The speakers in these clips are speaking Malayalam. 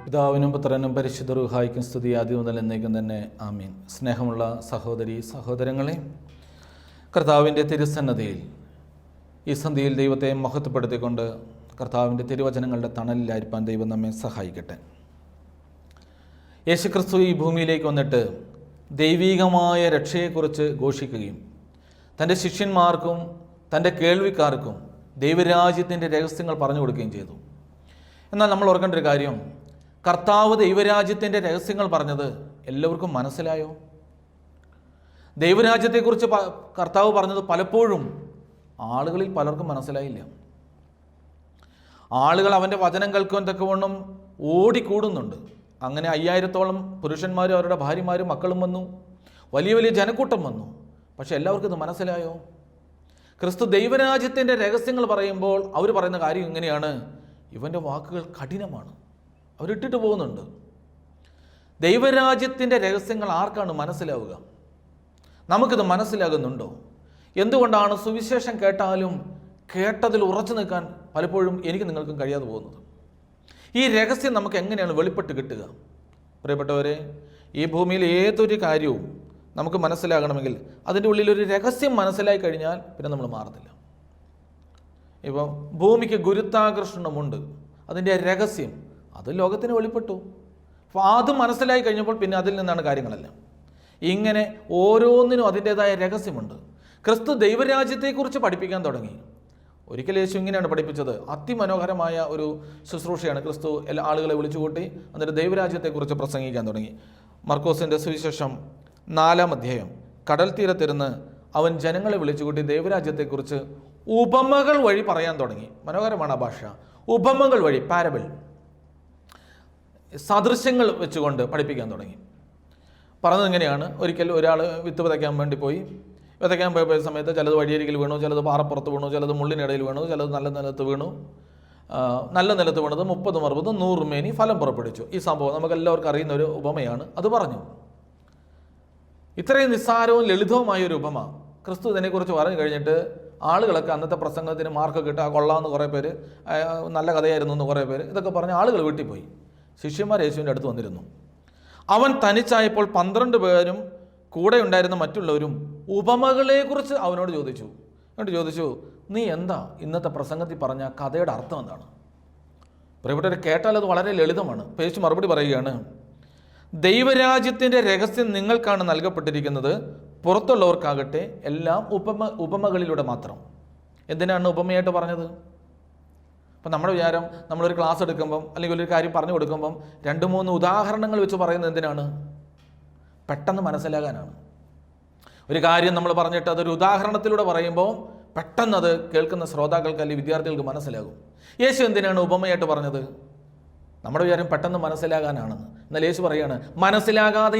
പിതാവിനും പുത്രനും പരിശുദ്ധ റൂഹായ്ക്കും സ്തുതി ആദ്യം മുതൽ എന്നേക്കും തന്നെ ആമീൻ. സ്നേഹമുള്ള സഹോദരി സഹോദരങ്ങളെ, കർത്താവിൻ്റെ തിരുസന്നതിയിൽ ഈ സന്ധിയിൽ ദൈവത്തെ മഹത്വപ്പെടുത്തിക്കൊണ്ട് കർത്താവിൻ്റെ തിരുവചനങ്ങളുടെ തണലിലായിരിക്കാൻ ദൈവം നമ്മെ സഹായിക്കട്ടെ. യേശുക്രിസ്തു ഈ ഭൂമിയിലേക്ക് വന്നിട്ട് ദൈവീകമായ രക്ഷയെക്കുറിച്ച് ഘോഷിക്കുകയും തൻ്റെ ശിഷ്യന്മാർക്കും തൻ്റെ കേൾവിക്കാർക്കും ദൈവരാജ്യത്തിൻ്റെ രഹസ്യങ്ങൾ പറഞ്ഞു കൊടുക്കുകയും ചെയ്തു. എന്നാൽ നമ്മൾ ഓർക്കേണ്ട ഒരു കാര്യം, കർത്താവ് ദൈവരാജ്യത്തിൻ്റെ രഹസ്യങ്ങൾ പറഞ്ഞത് എല്ലാവർക്കും മനസ്സിലായോ? ദൈവരാജ്യത്തെക്കുറിച്ച് കർത്താവ് പറഞ്ഞത് പലപ്പോഴും ആളുകളിൽ പലർക്കും മനസ്സിലായില്ല. ആളുകൾ അവൻ്റെ വചനം കേൾക്കുവാൻ തക്കവണ്ണം ഓടിക്കൂടുന്നുണ്ട്. അങ്ങനെ 5000-ഓളം പുരുഷന്മാരും അവരുടെ ഭാര്യമാരും മക്കളും വന്നു, വലിയ വലിയ ജനക്കൂട്ടം വന്നു. പക്ഷെ എല്ലാവർക്കും ഇത് മനസ്സിലായോ? ക്രിസ്തു ദൈവരാജ്യത്തിൻ്റെ രഹസ്യങ്ങൾ പറയുമ്പോൾ അവർ പറയുന്ന കാര്യം ഇങ്ങനെയാണ്: ഇവൻ്റെ വാക്കുകൾ കഠിനമാണ്, അവരിട്ടിട്ട് പോകുന്നുണ്ട്. ദൈവരാജ്യത്തിൻ്റെ രഹസ്യങ്ങൾ ആർക്കാണ് മനസ്സിലാവുക? നമുക്കിത് മനസ്സിലാകുന്നുണ്ടോ? എന്തുകൊണ്ടാണ് സുവിശേഷം കേട്ടാലും കേട്ടതിൽ ഉറച്ചു നിൽക്കാൻ പലപ്പോഴും എനിക്ക് നിങ്ങൾക്കും കഴിയാതെ പോകുന്നത്? ഈ രഹസ്യം നമുക്ക് എങ്ങനെയാണ് വെളിപ്പെട്ട് കിട്ടുക? പ്രിയപ്പെട്ടവരെ, ഈ ഭൂമിയിൽ ഏതൊരു കാര്യവും നമുക്ക് മനസ്സിലാകണമെങ്കിൽ അതിൻ്റെ ഉള്ളിലൊരു രഹസ്യം മനസ്സിലായി കഴിഞ്ഞാൽ പിന്നെ നമ്മൾ മാറത്തില്ല. ഇപ്പം ഭൂമിക്ക് ഗുരുത്വാകർഷണമുണ്ട്, അതിൻ്റെ രഹസ്യം അത് ലോകത്തിന് വെളിപ്പെട്ടു. അപ്പോൾ അത് മനസ്സിലായി കഴിഞ്ഞപ്പോൾ പിന്നെ അതിൽ നിന്നാണ് കാര്യങ്ങളെല്ലാം. ഇങ്ങനെ ഓരോന്നിനും അതിൻ്റേതായ രഹസ്യമുണ്ട്. ക്രിസ്തു ദൈവരാജ്യത്തെക്കുറിച്ച് പഠിപ്പിക്കാൻ തുടങ്ങി. ഒരിക്കൽ യേശു ഇങ്ങനെയാണ് പഠിപ്പിച്ചത്. അതിമനോഹരമായ ഒരു ശുശ്രൂഷയാണ്. ക്രിസ്തു എല്ലാ ആളുകളെ വിളിച്ചുകൂട്ടി എന്നിട്ട് ദൈവരാജ്യത്തെക്കുറിച്ച് പ്രസംഗിക്കാൻ തുടങ്ങി. മർക്കോസിൻ്റെ സുവിശേഷം 4-ാം അധ്യായം. കടൽ തീരത്തിരുന്ന് അവൻ ജനങ്ങളെ വിളിച്ചുകൂട്ടി ദൈവരാജ്യത്തെക്കുറിച്ച് ഉപമകൾ വഴി പറയാൻ തുടങ്ങി. മനോഹരമാണ് ആ ഭാഷ. ഉപമകൾ വഴി, പാരബിൾ, സദൃശ്യങ്ങൾ വെച്ചുകൊണ്ട് പഠിപ്പിക്കാൻ തുടങ്ങി. പറഞ്ഞത് എങ്ങനെയാണ്: ഒരിക്കൽ ഒരാൾ വിത്ത് വിതയ്ക്കാൻ വേണ്ടി പോയി. വിതയ്ക്കാൻ പോയ സമയത്ത് ചിലത് വഴിയരികിൽ വീണു, ചിലത് പാറപ്പുറത്ത് വീണു, ചിലത് മുള്ളിനിടയിൽ വീണു, ചിലത് നല്ല നിലത്ത് വീണു. നല്ല നിലത്ത് വീണത് 30, 60, 100 മേനി ഫലം പുറപ്പെടുവിച്ചു. ഈ സംഭവം നമുക്ക് എല്ലാവർക്കും അറിയുന്ന ഒരു ഉപമയാണ്. അത് പറഞ്ഞു. ഇത്രയും നിസ്സാരവും ലളിതവുമായൊരു ഉപമ ക്രിസ്തു ഇതിനെക്കുറിച്ച് പറഞ്ഞു കഴിഞ്ഞിട്ട് ആളുകളൊക്കെ അന്നത്തെ പ്രസംഗത്തിന് മാർക്കൊക്കെ ഇട്ട് കൊള്ളാമെന്ന് കുറേ പേര്, നല്ല കഥയായിരുന്നു എന്ന് കുറേ പേര്, ഇതൊക്കെ പറഞ്ഞ് ആളുകൾ വീട്ടിൽ പോയി. ശിഷ്യന്മാർ യേശുവിൻ്റെ അടുത്ത് വന്നിരുന്നു. അവൻ തനിച്ചായപ്പോൾ 12 പേരും കൂടെ ഉണ്ടായിരുന്ന മറ്റുള്ളവരും ഉപമകളെക്കുറിച്ച് അവനോട് ചോദിച്ചു. എന്നിട്ട് ചോദിച്ചു, നീ എന്താ ഇന്നത്തെ പ്രസംഗത്തിൽ പറഞ്ഞ കഥയുടെ അർത്ഥം എന്താണ്? പ്രിയപ്പെട്ടവർ, കേട്ടാൽ അത് വളരെ ലളിതമാണ്. യേശു മറുപടി പറയുകയാണ്: ദൈവരാജ്യത്തിൻ്റെ രഹസ്യം നിങ്ങൾക്കാണ് നൽകപ്പെട്ടിരിക്കുന്നത്, പുറത്തുള്ളവർക്കാകട്ടെ എല്ലാം ഉപമകളിലൂടെ മാത്രം. എന്തിനാണ് ഉപമയായിട്ട് പറഞ്ഞത്? അപ്പം നമ്മുടെ വിചാരം, നമ്മളൊരു ക്ലാസ് എടുക്കുമ്പം അല്ലെങ്കിൽ ഒരു കാര്യം പറഞ്ഞു കൊടുക്കുമ്പം 2-3 ഉദാഹരണങ്ങൾ വെച്ച് പറയുന്നത് എന്തിനാണ്? പെട്ടെന്ന് മനസ്സിലാകാനാണ്. ഒരു കാര്യം നമ്മൾ പറഞ്ഞിട്ട് അതൊരു ഉദാഹരണത്തിലൂടെ പറയുമ്പോൾ പെട്ടെന്ന് അത് കേൾക്കുന്ന ശ്രോതാക്കൾക്ക് അല്ലെങ്കിൽ വിദ്യാർത്ഥികൾക്ക് മനസ്സിലാകും. യേശു എന്തിനാണ് ഉപമയായിട്ട് പറഞ്ഞത്? നമ്മുടെ വിചാരം പെട്ടെന്ന് മനസ്സിലാകാനാണെന്ന്. എന്നാൽ യേശു പറയുകയാണ് മനസ്സിലാകാതെ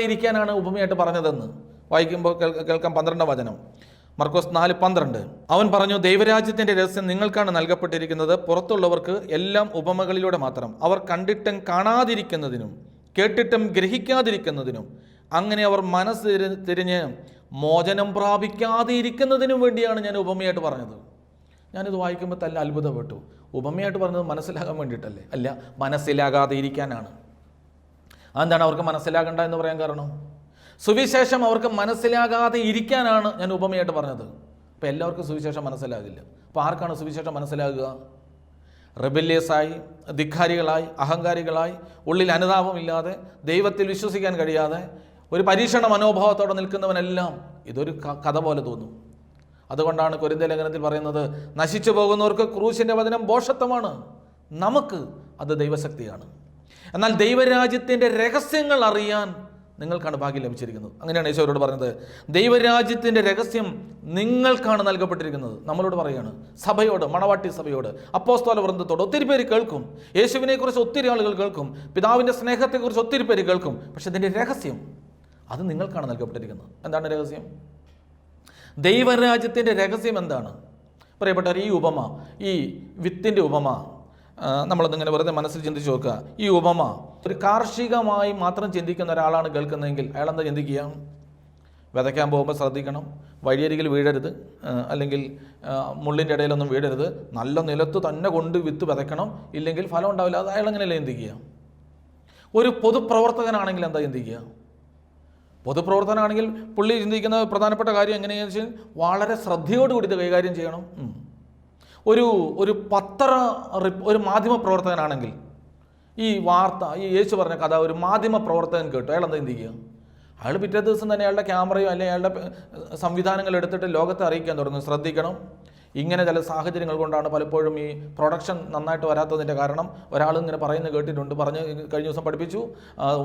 ഇരിക്കാനാണ് ഉപമയായിട്ട് പറഞ്ഞതെന്ന്. വായിക്കുമ്പോൾ കേൾക്കാം 12-ാം വചനം, മർക്കോസ് 4:12. അവൻ പറഞ്ഞു, ദൈവരാജ്യത്തിൻ്റെ രഹസ്യം നിങ്ങൾക്കാണ് നൽകപ്പെട്ടിരിക്കുന്നത്, പുറത്തുള്ളവർക്ക് എല്ലാം ഉപമകളിലൂടെ മാത്രം. അവർ കണ്ടിട്ടും കാണാതിരിക്കുന്നതിനും കേട്ടിട്ടും ഗ്രഹിക്കാതിരിക്കുന്നതിനും അങ്ങനെ അവർ മനസ്സ് തിരിഞ്ഞ് മോചനം പ്രാപിക്കാതെ ഇരിക്കുന്നതിനും വേണ്ടിയാണ് ഞാൻ ഉപമയായിട്ട് പറഞ്ഞത്. ഞാനിത് വായിക്കുമ്പോൾ തന്നെ അത്ഭുതപ്പെട്ടു. ഉപമയായിട്ട് പറഞ്ഞത് മനസ്സിലാകാൻ വേണ്ടിയിട്ടല്ലേ? അല്ല, മനസ്സിലാകാതെ ഇരിക്കാനാണ്. അതെന്താണ് അവർക്ക് മനസ്സിലാകണ്ട എന്ന് പറയാൻ കാരണം? സുവിശേഷം അവർക്ക് മനസ്സിലാകാതെ ഇരിക്കാനാണ് ഞാൻ ഉപമയായിട്ട് പറഞ്ഞത്. അപ്പോൾ എല്ലാവർക്കും സുവിശേഷം മനസ്സിലാകില്ല. അപ്പോൾ ആർക്കാണ് സുവിശേഷം മനസ്സിലാകുക? റെബല്യസായി, ധിക്കാരികളായി, അഹങ്കാരികളായി, ഉള്ളിൽ അനുതാപമില്ലാതെ, ദൈവത്തിൽ വിശ്വസിക്കാൻ കഴിയാതെ, ഒരു പരീക്ഷണ മനോഭാവത്തോടെ നിൽക്കുന്നവനെല്ലാം ഇതൊരു കഥ പോലെ തോന്നും. അതുകൊണ്ടാണ് കൊരിന്ത്യ ലേഖനത്തിൽ പറയുന്നത്, നശിച്ചു പോകുന്നവർക്ക് ക്രൂശിൻ്റെ വചനം ഭോഷത്വമാണ്, നമുക്ക് അത് ദൈവശക്തിയാണ്. എന്നാൽ ദൈവരാജ്യത്തിൻ്റെ രഹസ്യങ്ങൾ അറിയാൻ നിങ്ങൾക്കാണ് ഭാഗ്യം ലഭിച്ചിരിക്കുന്നത്. അങ്ങനെയാണ് യേശുവരോട് പറഞ്ഞത്. ദൈവരാജ്യത്തിൻ്റെ രഹസ്യം നിങ്ങൾക്കാണ് നൽകപ്പെട്ടിരിക്കുന്നത്. നമ്മളോട് പറയുകയാണ്, സഭയോട്, മണവാട്ടി സഭയോട്, അപ്പോസ്തല വൃന്ദത്തോട്. ഒത്തിരി പേര് കേൾക്കും, യേശുവിനെക്കുറിച്ച് ഒത്തിരി ആളുകൾ കേൾക്കും, പിതാവിൻ്റെ സ്നേഹത്തെക്കുറിച്ച് ഒത്തിരി പേര് കേൾക്കും. പക്ഷെ ഇതിൻ്റെ രഹസ്യം അത് നിങ്ങൾക്കാണ് നൽകപ്പെട്ടിരിക്കുന്നത്. എന്താണ് രഹസ്യം? ദൈവരാജ്യത്തിൻ്റെ രഹസ്യം എന്താണ്? പ്രിയപ്പെട്ടവർ, ഈ ഉപമ, ഈ വിത്തിൻ്റെ ഉപമ നമ്മളൊന്നിങ്ങനെ വെറുതെ മനസ്സിൽ ചിന്തിച്ച് നോക്കുക. ഈ ഉപമ ഒരു കാർഷികമായി മാത്രം ചിന്തിക്കുന്ന ഒരാളാണ് കേൾക്കുന്നതെങ്കിൽ അയാൾ എന്താ ചിന്തിക്കുക? വിതയ്ക്കാൻ പോകുമ്പോൾ ശ്രദ്ധിക്കണം, വഴിയരികിൽ വീഴരുത്, അല്ലെങ്കിൽ മുള്ളിൻ്റെ ഇടയിലൊന്നും വീഴരുത്. നല്ല നിലത്ത് തന്നെ കൊണ്ട് വിത്ത് വിതയ്ക്കണം, ഇല്ലെങ്കിൽ ഫലം ഉണ്ടാവില്ല. അത് അയാൾ എങ്ങനെയല്ലേ ചിന്തിക്കുക? ഒരു പൊതുപ്രവർത്തകനാണെങ്കിൽ എന്താ ചിന്തിക്കുക? പൊതുപ്രവർത്തകനാണെങ്കിൽ പുള്ളി ചിന്തിക്കുന്ന പ്രധാനപ്പെട്ട കാര്യം എങ്ങനെയാണെന്ന് വെച്ചാൽ വളരെ ശ്രദ്ധയോടുകൂടി ഇത് കൈകാര്യം ചെയ്യണം. ഒരു മാധ്യമ പ്രവർത്തകനാണെങ്കിൽ ഈ വാർത്ത, ഈ യേശു പറഞ്ഞ കഥ ഒരു മാധ്യമ പ്രവർത്തകൻ കേട്ടു, അയാൾ എന്താ ചിന്തിക്കുക? അയാൾ പിറ്റേ ദിവസം തന്നെ അയാളുടെ ക്യാമറയോ അല്ലെങ്കിൽ അയാളുടെ സംവിധാനങ്ങൾ എടുത്തിട്ട് ലോകത്തെ അറിയിക്കാൻ തുടങ്ങും. ശ്രദ്ധിക്കണം, ഇങ്ങനെ ചില സാഹചര്യങ്ങൾ കൊണ്ടാണ് പലപ്പോഴും ഈ പ്രൊഡക്ഷൻ നന്നായിട്ട് വരാത്തതിൻ്റെ കാരണം. ഒരാൾ ഇങ്ങനെ പറയുന്നത് കേട്ടിട്ടുണ്ട്, കഴിഞ്ഞ ദിവസം പഠിപ്പിച്ചു,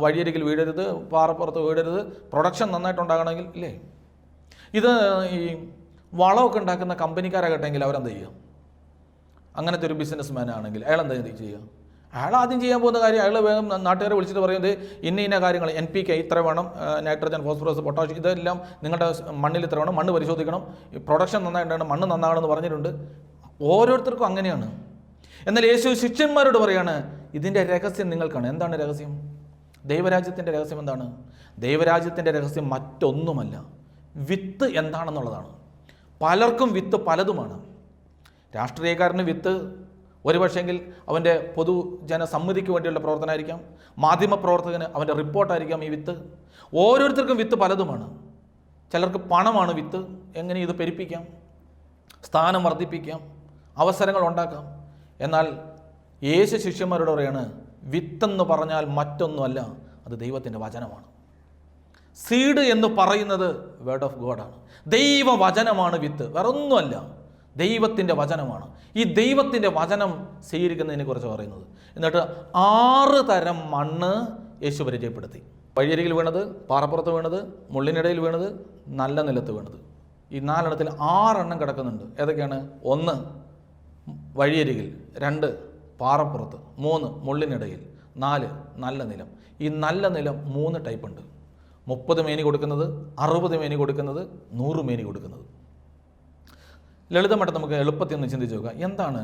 വഴിയരികിൽ വീഴരുത്, പാറപ്പുറത്ത് വീഴരുത്, പ്രൊഡക്ഷൻ നന്നായിട്ടുണ്ടാകണമെങ്കിൽ ഇല്ലേ. ഇത് ഈ വളമൊക്കെ ഉണ്ടാക്കുന്ന കമ്പനിക്കാരാകട്ടെങ്കിൽ അവരെന്താ ചെയ്യുക? അങ്ങനത്തെ ഒരു ബിസിനസ് മാൻ ആണെങ്കിൽ അയാൾ എന്താ ചെയ്യുക? അയാൾ ആദ്യം ചെയ്യാൻ പോകുന്ന കാര്യം, അയാൾ വേഗം നാട്ടുകാരെ വിളിച്ചിട്ട് പറയുന്നത് ഇന്ന കാര്യങ്ങൾ, NPK ഇത്ര വേണം, നൈട്രജൻ, ഫോസ്ഫറസ്, പൊട്ടാഷ്യം, ഇതെല്ലാം നിങ്ങളുടെ മണ്ണിൽ ഇത്ര വേണം, മണ്ണ് പരിശോധിക്കണം, പ്രൊഡക്ഷൻ നന്നായിട്ടാണ്, മണ്ണ് നന്നാകണമെന്ന് പറഞ്ഞിട്ടുണ്ട്. ഓരോരുത്തർക്കും അങ്ങനെയാണ്. എന്നാൽ യേശു ശിഷ്യന്മാരോട് പറയാണ്, ഇതിൻ്റെ രഹസ്യം നിങ്ങൾക്കാണ്. എന്താണ് രഹസ്യം? ദൈവരാജ്യത്തിൻ്റെ രഹസ്യം എന്താണ്? ദൈവരാജ്യത്തിൻ്റെ രഹസ്യം മറ്റൊന്നുമല്ല, വിത്ത് എന്താണെന്നുള്ളതാണ്. പലർക്കും വിത്ത് പലതുമാണ്. രാഷ്ട്രീയക്കാരന് വിത്ത് ഒരു പക്ഷേങ്കിൽ അവൻ്റെ പൊതുജന സമ്മതിക്ക് വേണ്ടിയുള്ള പ്രവർത്തനമായിരിക്കാം. മാധ്യമപ്രവർത്തകന് അവൻ്റെ റിപ്പോർട്ടായിരിക്കാം ഈ വിത്ത്. ഓരോരുത്തർക്കും വിത്ത് പലതുമാണ്. ചിലർക്ക് പണമാണ് വിത്ത്, എങ്ങനെ ഇത് പെരുപ്പിക്കാം, സ്ഥാനം വർദ്ധിപ്പിക്കാം, അവസരങ്ങൾ ഉണ്ടാക്കാം. എന്നാൽ യേശു ശിഷ്യന്മാരോട് പറയാണ്, വിത്തെന്ന് പറഞ്ഞാൽ മറ്റൊന്നുമല്ല, അത് ദൈവത്തിൻ്റെ വചനമാണ്. സീഡ് എന്ന് പറയുന്നത് വേർഡ് ഓഫ് ഗോഡാണ്. ദൈവവചനമാണ് വിത്ത്, വേറെ ഒന്നുമല്ല, ദൈവത്തിൻ്റെ വചനമാണ്. ഈ ദൈവത്തിൻ്റെ വചനം സ്വീകരിക്കുന്നതിനെ കുറിച്ച് പറയുന്നത്. എന്നിട്ട് 6 തരം മണ്ണ് യേശു പരിചയപ്പെടുത്തി. വഴിയരികിൽ വീണത്, പാറപ്പുറത്ത് വീണത്, മുള്ളിനിടയിൽ വീണത്, നല്ല നിലത്ത് വീണത്. ഈ 4 എണ്ണത്തിൽ 6 എണ്ണം കിടക്കുന്നുണ്ട്. ഏതൊക്കെയാണ്? 1 വഴിയരികിൽ, 2 പാറപ്പുറത്ത്, 3 മുള്ളിനിടയിൽ, 4 നല്ല നിലം. ഈ നല്ല നിലം 3 ടൈപ്പ് ഉണ്ട്. 30 മേനി കൊടുക്കുന്നത്, 60 മേനി കൊടുക്കുന്നത്, 100 മേനി കൊടുക്കുന്നത്. ലളിതമായിട്ട് നമുക്ക് എളുപ്പത്തിൽ ഒന്ന് ചിന്തിച്ച് നോക്കുക. എന്താണ്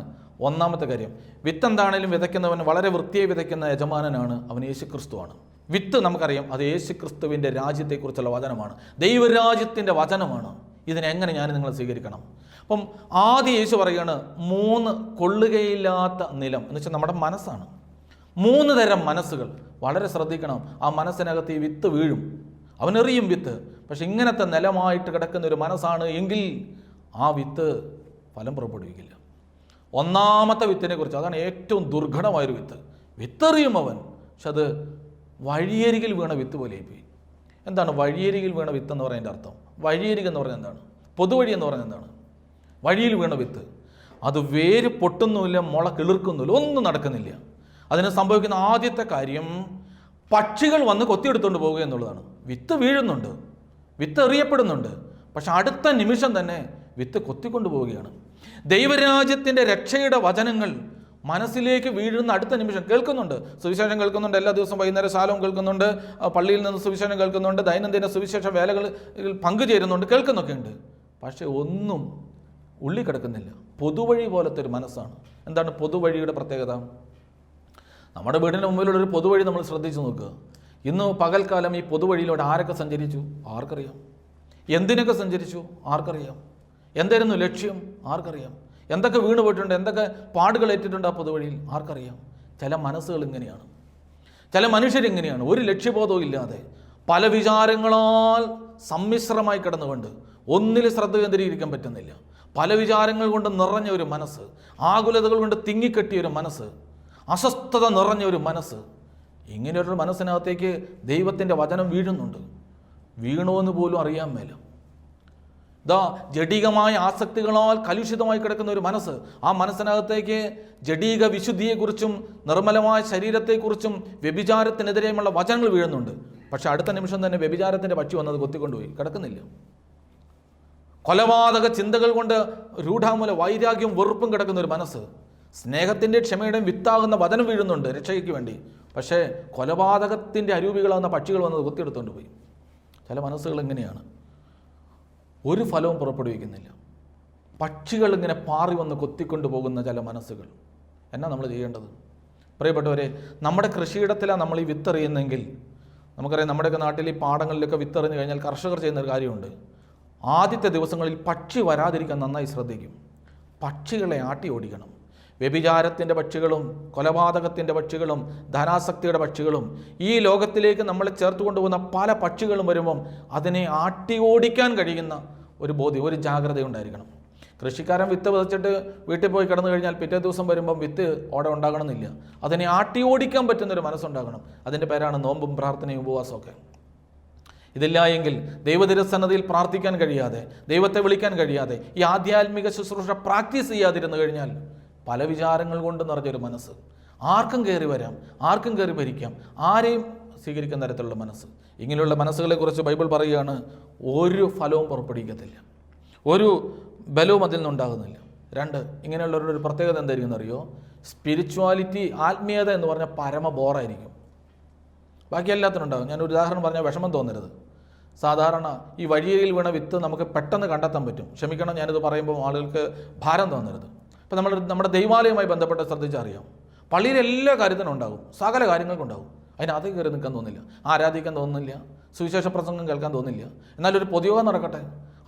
ഒന്നാമത്തെ കാര്യം? വിത്ത് എന്താണേലും വിതയ്ക്കുന്നവൻ വളരെ വൃത്തിയായി വിതയ്ക്കുന്ന യജമാനനാണ്, അവൻ യേശുക്രിസ്തുവാണ്. വിത്ത് നമുക്കറിയാം, അത് യേശുക്രിസ്തുവിൻ്റെ രാജ്യത്തെക്കുറിച്ചുള്ള വചനമാണ്, ദൈവരാജ്യത്തിൻ്റെ വചനമാണ്. ഇതിനെങ്ങനെ ഞാൻ നിങ്ങൾ സ്വീകരിക്കണം? അപ്പം ആദ്യം യേശു പറയുകയാണ്, 3 കൊള്ളുകയില്ലാത്ത നിലം എന്ന് വെച്ചാൽ നമ്മുടെ മനസ്സാണ്. 3 തരം മനസ്സുകൾ. വളരെ ശ്രദ്ധിക്കണം. ആ മനസ്സിനകത്ത് ഈ വിത്ത് വീഴും, അവനെറിയും വിത്ത്. പക്ഷെ ഇങ്ങനത്തെ നിലമായിട്ട് കിടക്കുന്ന ഒരു മനസ്സാണ് എങ്കിൽ ആ വിത്ത് ഫലം പുറപ്പെടുവിക്കില്ല. ഒന്നാമത്തെ വിത്തിനെ കുറിച്ച്, അതാണ് ഏറ്റവും ദുർഘടമായൊരു വിത്ത്. വിത്തെറിയും അവൻ, പക്ഷെ അത് വഴിയരികിൽ വീണ വിത്ത് പോലെ പോയി. എന്താണ് വഴിയരികിൽ വീണ വിത്ത് എന്ന് പറയുന്നതിൻ്റെ അർത്ഥം? വഴിയരിക് എന്ന് പറഞ്ഞാൽ എന്താണ്? പൊതുവഴി എന്ന് പറഞ്ഞാൽ എന്താണ്? വഴിയിൽ വീണ വിത്ത്. അത് വേര് പൊട്ടുന്നുമില്ല, മുള കിളിർക്കുന്നില്ല, ഒന്നും നടക്കുന്നില്ല. അതിന് സംഭവിക്കുന്ന ആദ്യത്തെ കാര്യം പക്ഷികൾ വന്ന് കൊത്തിയെടുത്തുകൊണ്ട് പോവുക എന്നുള്ളതാണ്. വിത്ത് വീഴുന്നുണ്ട്, വിത്ത് എറിയപ്പെടുന്നുണ്ട്, പക്ഷെ അടുത്ത നിമിഷം തന്നെ വിത്ത് കൊത്തിക്കൊണ്ടു പോവുകയാണ്. ദൈവരാജ്യത്തിൻ്റെ രക്ഷയുടെ വചനങ്ങൾ മനസ്സിലേക്ക് വീഴുന്ന അടുത്ത നിമിഷം കേൾക്കുന്നുണ്ട്. സുവിശേഷം കേൾക്കുന്നുണ്ട്, എല്ലാ ദിവസവും വൈകുന്നേരം ശാലവും കേൾക്കുന്നുണ്ട്, പള്ളിയിൽ നിന്ന് സുവിശേഷം കേൾക്കുന്നുണ്ട്, ദൈനംദിന സുവിശേഷ വേലകളിൽ പങ്കുചേരുന്നുണ്ട്, കേൾക്കുന്നൊക്കെ ഉണ്ട്. പക്ഷെ ഒന്നും ഉള്ളി കിടക്കുന്നില്ല. പൊതുവഴി പോലത്തെ ഒരു മനസ്സാണ്. എന്താണ് പൊതുവഴിയുടെ പ്രത്യേകത? നമ്മുടെ വീടിൻ്റെ മുമ്പിലുള്ളൊരു പൊതുവഴി നമ്മൾ ശ്രദ്ധിച്ചു നോക്കുക. ഇന്ന് പകൽക്കാലം ഈ പൊതുവഴിയിലൂടെ ആരൊക്കെ സഞ്ചരിച്ചു? ആർക്കറിയാം. എന്തിനൊക്കെ സഞ്ചരിച്ചു? ആർക്കറിയാം. എന്തായിരുന്നു ലക്ഷ്യം? ആർക്കറിയാം. എന്തൊക്കെ വീണ് പോയിട്ടുണ്ട്, എന്തൊക്കെ പാടുകൾ ഏറ്റിട്ടുണ്ട് ആ പൊതുവഴിയിൽ? ആർക്കറിയാം. ചില മനസ്സുകൾ ഇങ്ങനെയാണ്, ചില മനുഷ്യരിങ്ങനെയാണ്. ഒരു ലക്ഷ്യബോധവും ഇല്ലാതെ പല വിചാരങ്ങളാൽ സമ്മിശ്രമായി കിടന്നുകൊണ്ട് ഒന്നിൽ ശ്രദ്ധ കേന്ദ്രീകരിക്കാൻ പറ്റുന്നില്ല. പല വിചാരങ്ങൾ കൊണ്ട് നിറഞ്ഞ ഒരു മനസ്സ്, ആകുലതകൾ കൊണ്ട് തിങ്ങിക്കെട്ടിയ ഒരു മനസ്സ്, അസ്വസ്ഥത നിറഞ്ഞ ഒരു മനസ്സ്. ഇങ്ങനെയൊരു മനസ്സിനകത്തേക്ക് ദൈവത്തിൻ്റെ വചനം വീഴുന്നുണ്ട്. വീണോന്ന് പോലും അറിയാൻ മേല. ജഡികമായ ആസക്തികളാൽ കലുഷിതമായി കിടക്കുന്ന ഒരു മനസ്സ്, ആ മനസ്സിനകത്തേക്ക് ജഡീക വിശുദ്ധിയെക്കുറിച്ചും നിർമ്മലമായ ശരീരത്തെക്കുറിച്ചും വ്യഭിചാരത്തിനെതിരെയുമുള്ള വചനങ്ങൾ വീഴുന്നുണ്ട്. പക്ഷെ അടുത്ത നിമിഷം തന്നെ വ്യഭിചാരത്തിൻ്റെ പക്ഷി വന്നത് കൊത്തിക്കൊണ്ടുപോയി, കിടക്കുന്നില്ല. കൊലപാതക ചിന്തകൾ കൊണ്ട് രൂഢാമൂല വൈരാഗ്യവും വെറുപ്പും കിടക്കുന്ന ഒരു മനസ്സ്, സ്നേഹത്തിൻ്റെ ക്ഷമയുടെയും വിത്താകുന്ന വചനം വീഴുന്നുണ്ട് രക്ഷയ്ക്ക് വേണ്ടി. പക്ഷേ കൊലപാതകത്തിൻ്റെ അരൂപികളാകുന്ന പക്ഷികൾ വന്നത് കൊത്തിയെടുത്തുകൊണ്ട് പോയി. ചില മനസ്സുകൾ എങ്ങനെയാണ്, ഒരു ഫലവും പുറപ്പെടുവിക്കുന്നില്ല. പക്ഷികൾ ഇങ്ങനെ പാറി വന്ന് കൊത്തിക്കൊണ്ടു പോകുന്ന ചില മനസ്സുകൾ. എന്നാ നമ്മൾ ചെയ്യേണ്ടത്? പ്രിയപ്പെട്ടവരെ, നമ്മുടെ കൃഷിയിടത്തിലാണ് നമ്മൾ ഈ വിത്തെറിയുന്നെങ്കിൽ നമുക്കറിയാം നമ്മുടെയൊക്കെ നാട്ടിൽ ഈ പാടങ്ങളിലൊക്കെ വിത്തെറിഞ്ഞു കഴിഞ്ഞാൽ കർഷകർ ചെയ്യുന്ന ഒരു കാര്യമുണ്ട്. ആദ്യത്തെ ദിവസങ്ങളിൽ പക്ഷി വരാതിരിക്കാൻ നന്നായി ശ്രദ്ധിക്കും. പക്ഷികളെ ആട്ടി ഓടിക്കണം. വ്യഭിചാരത്തിൻ്റെ പക്ഷികളും കൊലപാതകത്തിൻ്റെ പക്ഷികളും ധനാസക്തിയുടെ പക്ഷികളും ഈ ലോകത്തിലേക്ക് നമ്മളെ ചേർത്ത് കൊണ്ടുപോകുന്ന പല പക്ഷികളും വരുമ്പം അതിനെ ആട്ടി ഓടിക്കാൻ കഴിയുന്ന ഒരു ബോധ്യം, ഒരു ജാഗ്രത ഉണ്ടായിരിക്കണം. കൃഷിക്കാരൻ വിത്ത് വിതച്ചിട്ട് വീട്ടിൽ പോയി കിടന്നു കഴിഞ്ഞാൽ പിറ്റേ ദിവസം വരുമ്പം വിത്ത് ഓടെ ഉണ്ടാകണമെന്നില്ല. അതിനെ ആട്ടി ഓടിക്കാൻ പറ്റുന്നൊരു മനസ്സുണ്ടാകണം. അതിൻ്റെ പേരാണ് നോമ്പും പ്രാർത്ഥനയും ഉപവാസമൊക്കെ. ഇതില്ല എങ്കിൽ ദൈവതിരുസന്നതിയിൽ പ്രാർത്ഥിക്കാൻ കഴിയാതെ, ദൈവത്തെ വിളിക്കാൻ കഴിയാതെ, ഈ ആധ്യാത്മിക ശുശ്രൂഷ പ്രാക്ടീസ് ചെയ്യാതിരുന്നു കഴിഞ്ഞാൽ പല വിചാരങ്ങൾ കൊണ്ട് നിറഞ്ഞൊരു മനസ്സ്, ആർക്കും കയറി വരാം, ആർക്കും കയറി ഭരിക്കാം, ആരെയും സ്വീകരിക്കുന്ന തരത്തിലുള്ള മനസ്സ്. ഇങ്ങനെയുള്ള മനസ്സുകളെക്കുറിച്ച് ബൈബിൾ പറയുകയാണ്, ഒരു ഫലവും പുറപ്പെടുവിക്കത്തില്ല, ഒരു ബലവും അതിൽ നിന്നുണ്ടാകുന്നില്ല. 2, ഇങ്ങനെയുള്ളവരുടെ ഒരു പ്രത്യേകത എന്തായിരിക്കും എന്നറിയോ? സ്പിരിച്വാലിറ്റി, ആത്മീയത എന്ന് പറഞ്ഞാൽ പരമ ബോറായിരിക്കും. ബാക്കി എല്ലാത്തിനും ഉണ്ടാകും. ഞാനൊരു ഉദാഹരണം പറഞ്ഞാൽ വിഷമം തോന്നരുത്. സാധാരണ ഈ വഴിയിൽ വീണ വിത്ത് നമുക്ക് പെട്ടെന്ന് കണ്ടെത്താൻ പറ്റും. ക്ഷമിക്കണം, ഞാനിത് പറയുമ്പോൾ ആളുകൾക്ക് ഭാരം തോന്നരുത്. ഇപ്പം നമ്മുടെ ദൈവാലയവുമായി ബന്ധപ്പെട്ട് ശ്രദ്ധിച്ചറിയാം, പള്ളിയിൽ എല്ലാ കാര്യത്തിനും ഉണ്ടാകും, സകല കാര്യങ്ങൾക്കും ഉണ്ടാകും. അതിനകത്ത് കയറി നിൽക്കാൻ തോന്നില്ല, ആരാധിക്കാൻ തോന്നുന്നില്ല, സുവിശേഷ പ്രസംഗം കേൾക്കാൻ തോന്നില്ല. എന്നാലൊരു പൊതുയോഗം നടക്കട്ടെ,